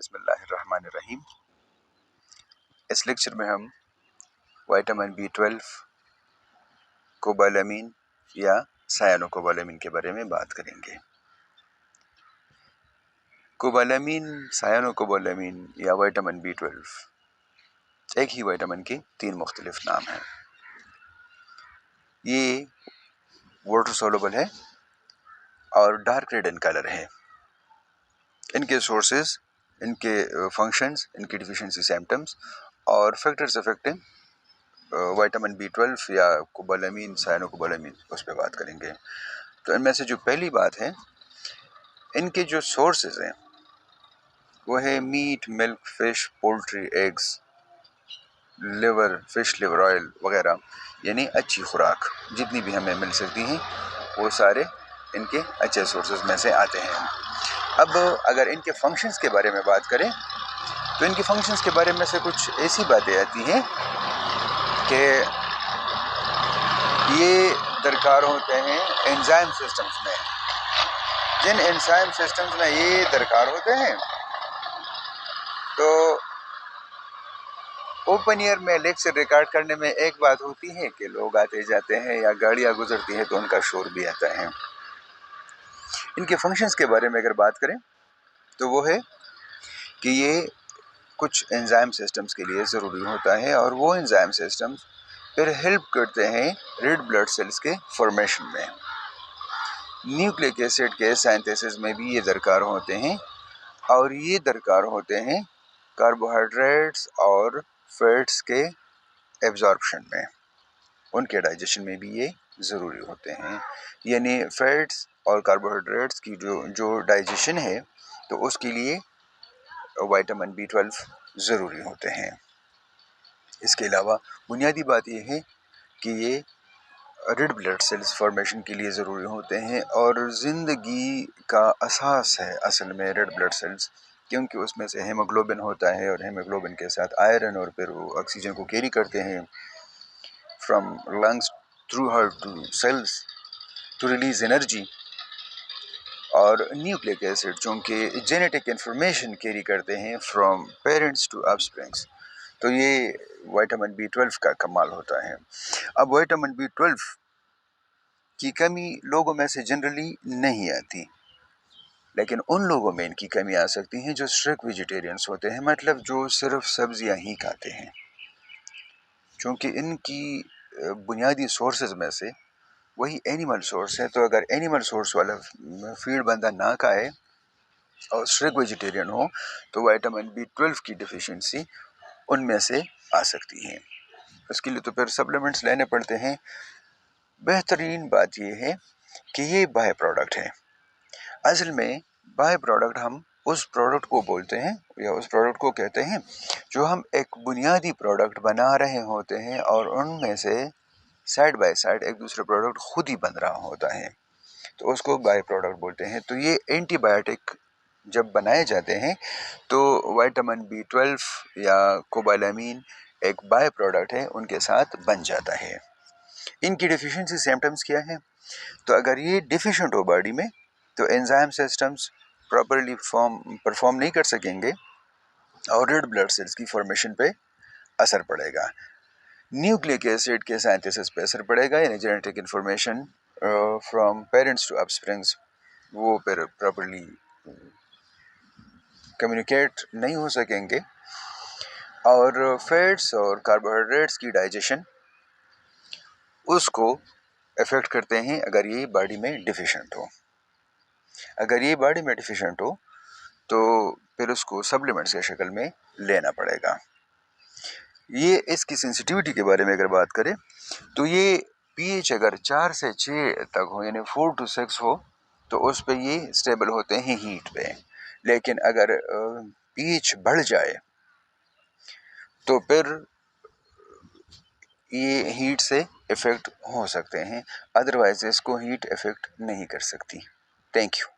بسم اللہ الرحمن الرحیم۔ اس لیکچر میں ہم وائٹامن B12 کوبالامین یا سائنو کوبالامین کے بارے میں بات کریں گے۔ کوبالامین، سائنو کوبالامین یا وائٹامن B12 ایک ہی وائٹامن کے 3 مختلف نام ہیں۔ یہ واٹر سولوبل ہے اور ڈارک ریڈ ان کلر ہے۔ ان کے سورسز، ان کے فنکشنز، ان کی ڈیفیشنسی سمپٹمز اور فیکٹرز افیکٹنگ وائٹامن B12 یا کوبالامین، سائنو کوبالامین، اس پہ بات کریں گے۔ تو ان میں سے جو پہلی بات ہے، ان کے جو سورسز ہیں وہ ہے meat, milk, fish, poultry, eggs, liver, fish liver oil وغیرہ، یعنی اچھی خوراک جتنی بھی ہمیں مل سکتی ہیں وہ سارے ان کے اچھے سورسز میں سے آتے ہیں۔ اب اگر ان کے فنکشنز کے بارے میں بات کریں تو ان کے فنکشنز کے بارے میں سے کچھ ایسی باتیں آتی ہیں کہ یہ درکار ہوتے ہیں انزائم سسٹمز میں۔ جن انزائم سسٹمز میں یہ درکار ہوتے ہیں تو اوپن ایئر میں لیکچر ریکارڈ کرنے میں ایک بات ہوتی ہے کہ لوگ آتے جاتے ہیں یا گاڑیاں گزرتی ہیں تو ان کا شور بھی آتا ہے۔ ان کے فنکشنز کے بارے میں اگر بات کریں تو وہ ہے کہ یہ کچھ انزائم سسٹمز کے لیے ضروری ہوتا ہے اور وہ انزائم سسٹمز پھر ہیلپ کرتے ہیں ریڈ بلڈ سیلز کے فارمیشن میں۔ نیوکلک ایسڈ کے سائنتھسس میں بھی یہ درکار ہوتے ہیں اور یہ درکار ہوتے ہیں کاربوہائیڈریٹس اور فیٹس کے ایبزارپشن میں، ان کے ڈائجیشن میں بھی یہ ضروری ہوتے ہیں۔ یعنی فیٹس اور کاربوہائیڈریٹس کی جو ڈائجیشن ہے تو اس کے لیے وائٹامن B12 ضروری ہوتے ہیں۔ اس کے علاوہ بنیادی بات یہ ہے کہ یہ ریڈ بلڈ سیلز فارمیشن کے لیے ضروری ہوتے ہیں اور زندگی کا اساس ہے اصل میں ریڈ بلڈ سیلز، کیونکہ اس میں سے ہیموگلوبن ہوتا ہے اور ہیموگلوبن کے ساتھ آئرن، اور پھر وہ آکسیجن کو کیری کرتے ہیں from lungs through heart to cells to release energy. اور نیوکلک ایسڈ چونکہ جینیٹک انفارمیشن کیری کرتے ہیں from parents to offsprings, تو یہ وائٹامن B12 کا کمال ہوتا ہے۔ اب وائٹامن B12 کی کمی لوگوں میں سے جنرلی نہیں آتی، لیکن ان لوگوں میں ان کی کمی آ سکتی ہیں جو اسٹرکٹ ویجیٹیرینس ہوتے ہیں، مطلب جو صرف سبزیاں ہی کھاتے ہیں۔ چونکہ ان کی بنیادی سورسز میں سے وہی اینیمل سورس ہے، تو اگر اینیمل سورس والا فیڈ بندہ نہ کھائے اور اسٹرکٹ ویجیٹیرین ہو تو وائٹامن B12 کی ڈیفیشنسی ان میں سے آ سکتی ہے۔ اس کے لیے تو پھر سپلیمنٹس لینے پڑتے ہیں۔ بہترین بات یہ ہے کہ یہ بائی پروڈکٹ ہے۔ اصل میں بائی پروڈکٹ ہم اس پروڈکٹ کو بولتے ہیں یا اس پروڈکٹ کو کہتے ہیں جو ہم ایک بنیادی پروڈکٹ بنا رہے ہوتے ہیں اور ان میں سے سائڈ بائی سائڈ ایک دوسرا پروڈکٹ خود ہی بن رہا ہوتا ہے، تو اس کو بائی پروڈکٹ بولتے ہیں۔ تو یہ اینٹی بایوٹک جب بنائے جاتے ہیں تو وائٹامن B12 یا کوبالامین ایک بائی پروڈکٹ ہے، ان کے ساتھ بن جاتا ہے۔ ان کی ڈیفیشنسی سمپٹمز کیا ہے؟ تو اگر یہ ڈیفیشنٹ ہو باڈی میں تو انزائم سسٹمز پراپرلی پرفارم نہیں کر سکیں گے اور ریڈ بلڈ سیلز کی فارمیشن پہ اثر پڑے گا۔ نیوکلک ایسڈ کے سائنتھسس پہ اثر پڑے گا، یعنی genetic information from parents to offsprings وہ پھر پراپرلی کمیونیکیٹ نہیں ہو سکیں گے، اور فیٹس اور کاربوہائیڈریٹس کی ڈائجیشن اس کو افیکٹ کرتے ہیں اگر یہ باڈی میں ڈیفیشنٹ ہو۔ اگر یہ باڈی میں ڈیفیشنٹ ہو تو پھر اس کو سپلیمنٹس کی شکل میں لینا پڑے گا۔ یہ اس کی سینسٹیوٹی کے بارے میں اگر بات کریں تو یہ pH اگر 4 سے 6 تک ہو، یعنی 4 to 6 ہو تو اس پہ یہ اسٹیبل ہوتے ہیں ہیٹ پہ، لیکن اگر pH بڑھ جائے تو پھر یہ ہیٹ سے افیکٹ ہو سکتے ہیں، ادروائز اس کو ہیٹ افیکٹ نہیں کر سکتی۔ Thank you.